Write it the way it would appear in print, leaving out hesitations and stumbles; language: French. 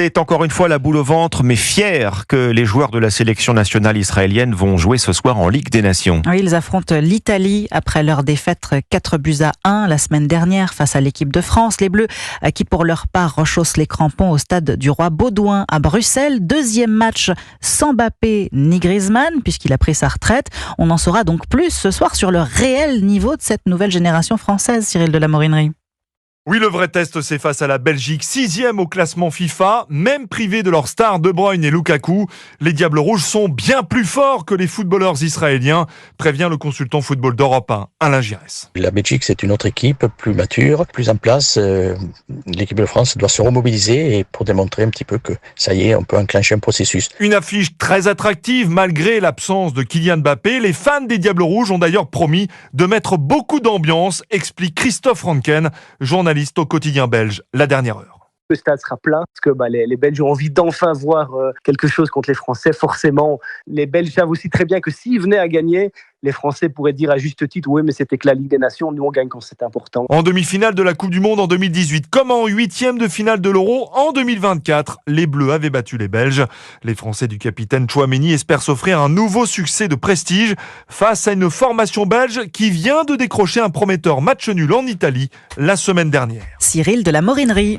C'est encore une fois la boule au ventre, mais fiers que les joueurs de la sélection nationale israélienne vont jouer ce soir en Ligue des Nations. Oui, ils affrontent l'Italie après leur défaite 4-1 la semaine dernière face à l'équipe de France. Les Bleus qui pour leur part rechaussent les crampons au stade du Roi Baudouin à Bruxelles. Deuxième match sans Mbappé ni Griezmann puisqu'il a pris sa retraite. On en saura donc plus ce soir sur le réel niveau de cette nouvelle génération française, Cyril de la Morinerie. Oui, le vrai test, c'est face à la Belgique, 6e au classement FIFA, même privés de leurs stars De Bruyne et Lukaku. Les Diables Rouges sont bien plus forts que les footballeurs israéliens, prévient le consultant football d'Europe 1, Alain Giresse. La Belgique, c'est une autre équipe, plus mature, plus en place. L'équipe de France doit se remobiliser et pour démontrer un petit peu que ça y est, on peut enclencher un processus. Une affiche très attractive malgré l'absence de Kylian Mbappé. Les fans des Diables Rouges ont d'ailleurs promis de mettre beaucoup d'ambiance, explique Christophe Ranken, journaliste au quotidien belge, La Dernière Heure. Le stade sera plein parce que les Belges ont envie d'enfin voir quelque chose contre les Français. Forcément, les Belges savent aussi très bien que s'ils venaient à gagner, les Français pourraient dire à juste titre « Oui, mais c'était que la Ligue des Nations, nous on gagne quand c'est important ». En demi-finale de la Coupe du Monde en 2018, comme en 8e de finale de l'Euro en 2024, les Bleus avaient battu les Belges. Les Français du capitaine Tchouaméni espèrent s'offrir un nouveau succès de prestige face à une formation belge qui vient de décrocher un prometteur match nul en Italie la semaine dernière. Cyril de la Morinerie.